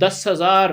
10,000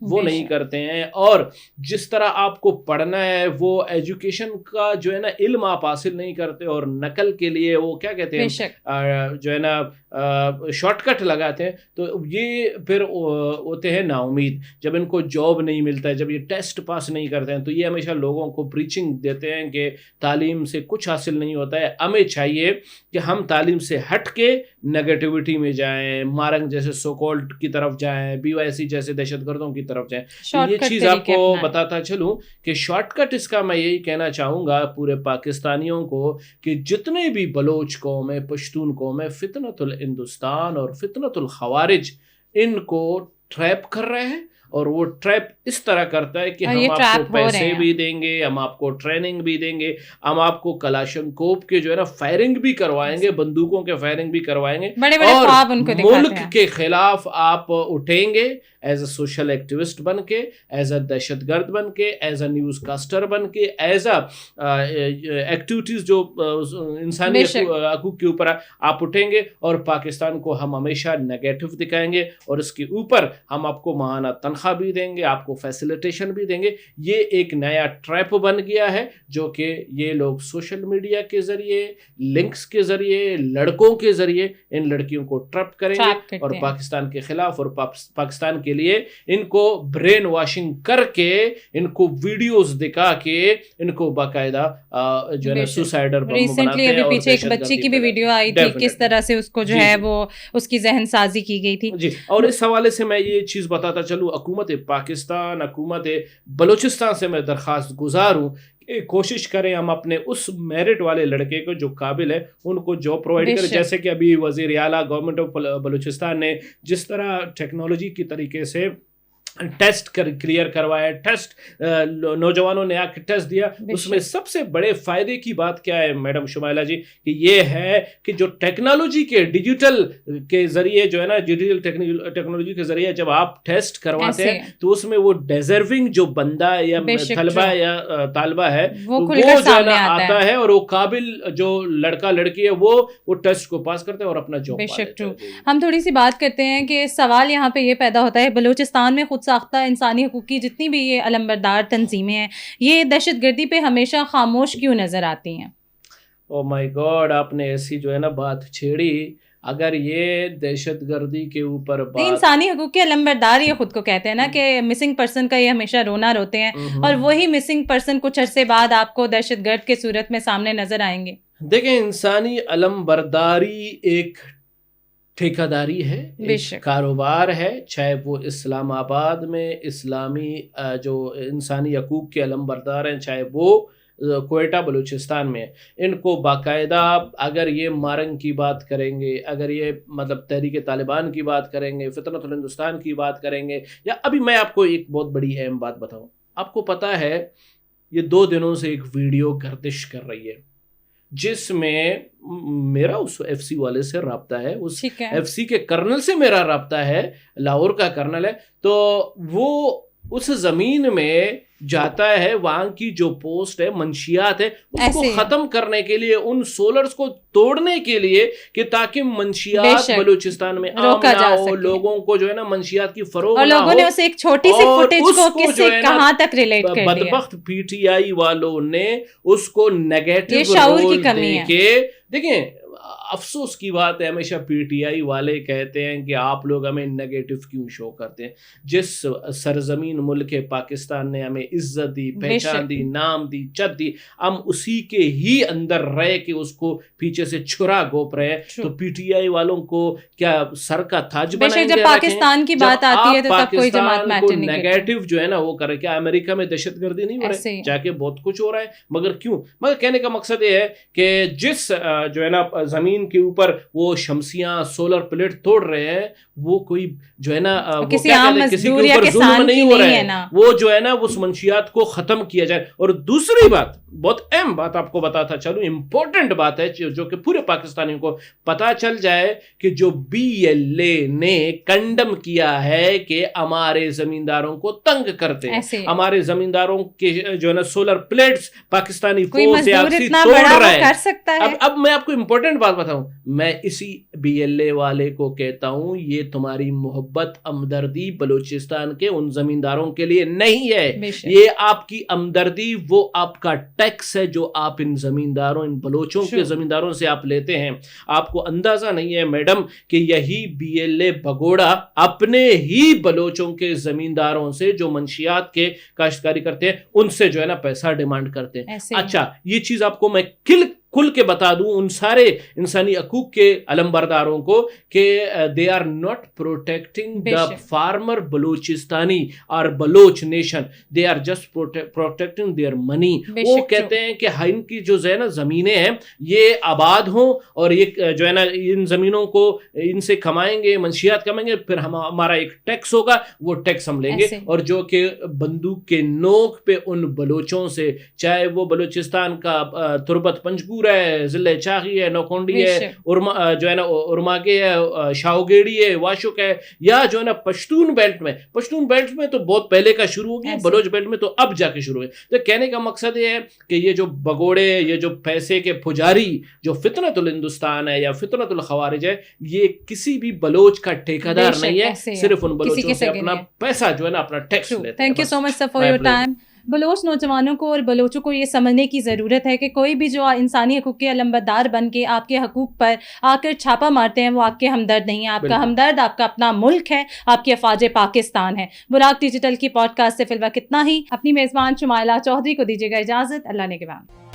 وہ نہیں کرتے ہیں, اور جس طرح آپ کو پڑھنا ہے وہ ایجوکیشن کا جو ہے نا علم آپ حاصل نہیں کرتے, اور نقل کے لیے وہ کیا کہتے ہیں جو ہے نا شارٹ کٹ لگاتے ہیں, تو یہ پھر ہوتے ہیں نا امید. جب ان کو جاب نہیں ملتا ہے, جب یہ ٹیسٹ پاس نہیں کرتے ہیں, تو یہ ہمیشہ لوگوں کو پریچنگ دیتے ہیں کہ تعلیم سے کچھ حاصل نہیں ہوتا ہے. ہمیں چاہیے کہ ہم تعلیم سے ہٹ کے نگیٹیوٹی میں جائیں, مارنگ جیسے سوکولڈ کی طرف جائیں, BYC جیسے دہشت گردوں کی طرف جائیں. یہ چیز آپ کو بتاتا چلوں کہ شارٹ کٹ اس کا میں یہی کہنا چاہوں گا پورے پاکستانیوں کو کہ جتنے بھی بلوچ قوم ہے, پشتون قوم ہے, فتنۃ الہندوستان اور فتنۃ الخوارج ان کو ٹریپ کر رہے ہیں, اور وہ ٹریپ اس طرح کرتا ہے کہ ہم آپ کو پیسے بھی دیں گے, ہم آپ کو ٹریننگ بھی دیں گے, ہم آپ کو کلاشنکوف کے جو ہے نا فائرنگ بھی کروائیں گے, بندوقوں کے فائرنگ بھی کروائیں گے, اور ملک کے خلاف آپ اٹھیں گے ایز اے سوشل ایکٹیوسٹ بن کے, ایز اے دہشت گرد بن کے, ایز اے نیوز کاسٹر بن کے, ایز اے ایکٹیویٹیز جو انسانی حقوق کے اوپر آپ اٹھیں گے, اور پاکستان کو ہم ہمیشہ نیگیٹو دکھائیں گے, اور اس کے اوپر ہم آپ کو ماہانہ تنخواہ بھی دیں گے, آپ کو فیسیلیٹیشن بھی دیں گے. یہ ایک نیا ٹریپ بن گیا ہے جو کہ یہ لوگ سوشل میڈیا کے ذریعے, لنکس کے ذریعے, لڑکوں کے ذریعے ان لڑکیوں کو ٹریپ کریں گے, اور پاکستان کے خلاف اور پاکستان کے لیے ان کو برین واشنگ کر کے, ان کو ویڈیوز دکھا کے, ان کو باقاعدہ جو ہے سوسائڈر ریسنٹلی ابھی پیچھے ایک بچی کی بھی ویڈیو آئی تھی, کس طرح سے اس کو جو ہے وہ اس کی ذہن سازی کی گئی تھی. جی, اور اس حوالے سے میں یہ چیز بتاتا چلوں, حکومت پاکستان, حکومت بلوچستان سے میں درخواست گزار ہوں کہ کوشش کریں ہم اپنے اس میرٹ والے لڑکے کو جو قابل ہے ان کو جاب پرووائڈ کریں. جیسے کہ ابھی وزیر اعلیٰ گورنمنٹ آف بلوچستان نے جس طرح ٹیکنالوجی کی طریقے سے ٹیسٹ کلیئر کروایا, ٹیسٹ نوجوانوں نے آ کے ٹیسٹ دیا, اس میں سب سے بڑے فائدے کی بات کیا ہے میڈم شمائلہ جی, کہ یہ ہے کہ جو ٹیکنالوجی کے ڈیجیٹل کے ذریعے جو ہے نا, ڈیجیٹل ٹیکنالوجی کے ذریعے جب آپ ٹیسٹ کرواتے ہیں تو اس میں وہ ڈیزرونگ جو بندہ یا طلبہ یا طالبہ ہے وہ جو ہے نا آتا ہے, اور وہ قابل جو لڑکا لڑکی ہے وہ ٹیسٹ کو پاس کرتے ہیں اور اپنا جاب پا لیتے ہیں. ہم تھوڑی سی بات کرتے ہیں کہ سوال یہاں پہ یہ پیدا ہوتا ہے, بلوچستان میں خود ساختہ انسانی حقوق کی جتنی بھی یہ علمبردار تنظیمیں ہیں, یہ دہشت گردی پہ ہمیشہ خاموش کیوں نظر آتی ہیں؟ او مائی گاڈ, آپ نے ایسی جو ہے نا بات چھیڑی. اگر یہ دہشت گردی کے اوپر بات, انسانی حقوق کے علمبردار یہ خود کو کہتے ہیں نا کہ مسنگ پرسن کا یہ ہمیشہ رونا روتے ہیں, اور وہی مسنگ پرسن کچھ عرصے بعد آپ کو دہشت گرد کے صورت میں سامنے نظر آئیں گے. دیکھیں, انسانی علمبرداری ایک ٹھیکیداری ہے, ایک کاروبار ہے, چاہے وہ اسلام آباد میں اسلامی جو انسانی حقوق کے علمبردار ہیں, چاہے وہ کوئٹہ بلوچستان میں, ان کو باقاعدہ اگر یہ مارنگ کی بات کریں گے, اگر یہ مطلب تحریک طالبان کی بات کریں گے, فتنۃ الہندوستان کی بات کریں گے, یا ابھی میں آپ کو ایک بہت بڑی اہم بات بتاؤں. آپ کو پتہ ہے یہ 2 دنوں سے ایک ویڈیو گردش کر رہی ہے جس میں میرا اس FC والے سے رابطہ ہے, اس FC کے کرنل سے میرا رابطہ ہے, لاہور کا کرنل ہے, تو وہ اس زمین میں جاتا ہے, وہاں کی جو پوسٹ ہے, منشیات ہے, اس کو ختم کرنے کے لیے, ان سولرز کو توڑنے کے لیے, کہ تاکہ منشیات بلوچستان میں عام نہ ہو, لوگوں کو جو ہے نا منشیات کی فروغ نہ ہو. اور لوگوں نے اسے ایک چھوٹی سی فوٹیج کو کس سے کہاں تک ریلیٹ کر دیا. بدبخت PTI والوں نے اس کو نیگیٹو رول دے کے, دیکھیں افسوس کی بات ہے, ہمیشہ PTI والے کہتے ہیں کہ آپ لوگ ہمیں نیگیٹو کیوں شو کرتے ہیں. جس سرزمین ملک پاکستان نے ہمیں عزت دی, پہچان دی, نام دی, چت دی, ہم اسی کے ہی اندر رہ کے اس کو پیچھے سے چھرا گھونپ رہے ہیں. تو PTI والوں کو کیا سر کا تاج بنائیں گے؟ جب پاکستان کی بات آتی ہے تو تب کوئی جماعت میٹر نہیں کرتی. نیگیٹو جو ہے نا وہ کرے, کیا امریکہ میں دہشت گردی نہیں ہو رہی, جا کے بہت کچھ ہو رہا ہے, مگر کیوں؟ مگر کہنے کا مقصد یہ ہے کہ جس جو ہے نا زمین کے اوپر وہ شمسیاں سولر پلیٹ توڑ رہے ہیں, وہ کوئی جو ہے نا کسی کے اوپر ظلم نہیں ہو رہا ہے, وہ جو ہے نا اس منشیات کو ختم کیا جائے. اور دوسری بات, بہت اہم بات آپ کو بتاتا چلوں, امپورٹنٹ بات ہے جو کہ پورے پاکستانیوں کو پتا چل جائے, کہ جو BLA نے کنڈم کیا ہے کہ ہمارے زمینداروں کو تنگ کرتے ہیں, ہمارے زمینداروں کے جو ہے نا سولر پلیٹس پاکستانی فوج سے آپسی توڑ رہا ہے. اب میں آپ کو امپورٹنٹ بات بتاؤں, میں اسی BLA والے کو کہتا ہوں یہ تمہاری محبت ہمدردی بلوچستان کے ان زمینداروں کے لیے نہیں ہے, یہ آپ کی ہمدردی وہ آپ کا ٹیکس ہے جو آپ ان زمینداروں, ان بلوچوں کے زمینداروں سے آپ لیتے ہیں. آپ کو اندازہ نہیں ہے میڈم کہ یہی BLA بگوڑا اپنے ہی بلوچوں کے زمینداروں سے جو منشیات کے کاشتکاری کرتے ہیں ان سے جو ہے نا پیسہ ڈیمانڈ کرتے ہیں. اچھا یہ چیز آپ کو میں کھل کے بتا دوں ان سارے انسانی حقوق کے علمبرداروں کو کہ they are not protecting the farmer بلوچستانی اور Baloch nation, they are just protecting their money. وہ کہتے ہیں کہ ان کی جو ہے نا زمینیں ہیں یہ آباد ہوں اور یہ جو ہے نا ان زمینوں کو ان سے کمائیں گے, منشیات کمائیں گے, پھر ہمارا ایک ٹیکس ہوگا, وہ ٹیکس ہم لیں گے. اور جو کہ بندوق کے نوک پہ ان بلوچوں سے, چاہے وہ بلوچستان کا تربت پنجگور ہے, ضلع چاغی ہے, نوکونڈی ہے, جو ہے نا ارماگے ہے, شاوگیڑی ہے, واشک ہے, یا جو ہے نا پشتون بیلٹ میں تو بہت پہلے کا شروع ہو گیا, بلوچ بیلٹ میں تو اب جا کے شروع ہے. تو کہنے کا مقصد یہ ہے کہ یہ جو بگوڑے, یہ جو پیسے کے پجاری جو فتنۃ الہندوستان ہے یا فتنۃ الخوارج ہے, یہ کسی بھی بلوچ کا ٹھیکیدار نہیں ہے, صرف ان بلوچوں سے اپنا پیسہ جو ہے نا اپنا ٹیکس لیتے ہیں. Thank you so much sir for your time. Baloch نوجوانوں کو اور بلوچوں کو یہ سمجھنے کی ضرورت ہے کہ کوئی بھی جو انسانی حقوق کے علمبردار بن کے آپ کے حقوق پر آ کر چھاپا مارتے ہیں وہ آپ کے ہمدرد نہیں ہیں. آپ کا ہمدرد آپ کا اپنا ملک ہے, آپ کی افواج پاکستان ہے. براق ڈیجیٹل کی پوڈ کاسٹ سے فی الوقت اتنا ہی. اپنی میزبان شمائلہ چودھری کو دیجیے گا اجازت. اللہ نگہبان.